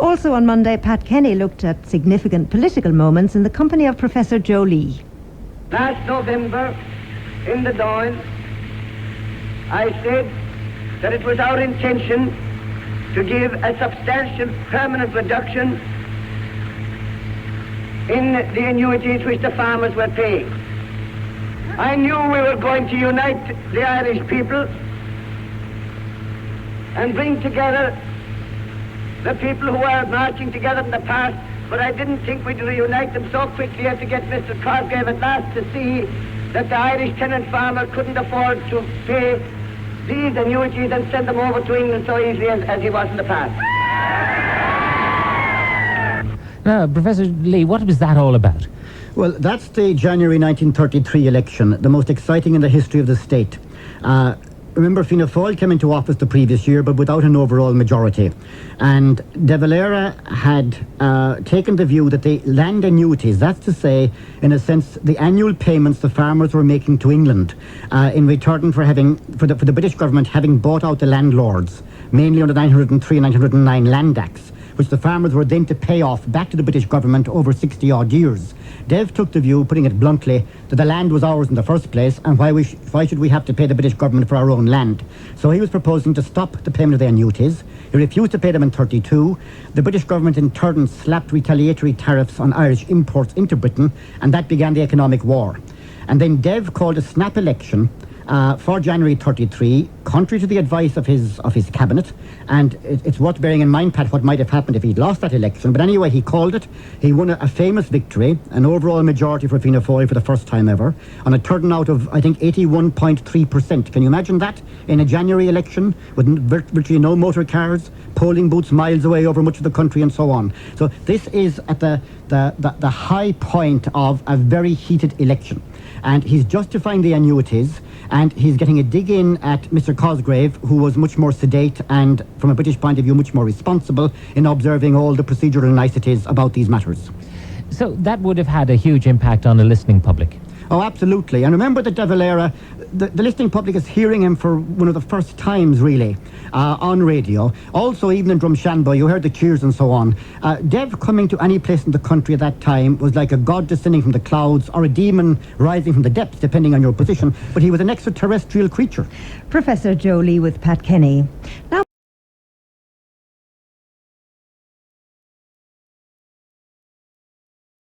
Also on Monday, Pat Kenny looked at significant political moments in the company of Professor Joe Lee. Last November, in the Dáil, I said that it was our intention to give a substantial permanent reduction in the annuities which the farmers were paying. I knew we were going to unite the Irish people and bring together the people who were marching together in the past, but I didn't think we'd reunite them so quickly as to get Mr. Cosgrave at last to see that the Irish tenant farmer couldn't afford to pay these annuities and send them over to England so easily as he was in the past. Now, Professor Lee, what was that all about? Well, that's the January 1933 election, the most exciting in the history of the state. Remember, Fianna Fáil came into office the previous year, but without an overall majority. And De Valera had taken the view that the land annuities, that's to say, in a sense, the annual payments the farmers were making to England in return for the British government having bought out the landlords, mainly under 903 and 909 Land Acts, which the farmers were then to pay off back to the British government over 60-odd years. Dev took the view, putting it bluntly, that the land was ours in the first place, and why should we have to pay the British government for our own land? So he was proposing to stop the payment of the annuities. He refused to pay them in 32. The British government in turn slapped retaliatory tariffs on Irish imports into Britain, and that began the economic war. And then Dev called a snap election for January 33, contrary to the advice of his cabinet, and it's worth bearing in mind, Pat, what might have happened if he'd lost that election. But anyway, he called it. He won a famous victory, an overall majority for Fianna Fáil for the first time ever, on a turnout of, I think, 81.3%. Can you imagine that in a January election with virtually no motor cars, polling booths miles away over much of the country, and so on? So this is at the high point of a very heated election, and he's justifying the annuities. And he's getting a dig in at Mr. Cosgrave, who was much more sedate and, from a British point of view, much more responsible in observing all the procedural niceties about these matters. So that would have had a huge impact on the listening public. Oh, absolutely. And remember that De Valera, the listening public is hearing him for one of the first times, really, on radio. Also, even in Drumshanbo, you heard the cheers and so on. Dev coming to any place in the country at that time was like a god descending from the clouds or a demon rising from the depths, depending on your position. But he was an extraterrestrial creature. Professor Joe Lee with Pat Kenny. Now,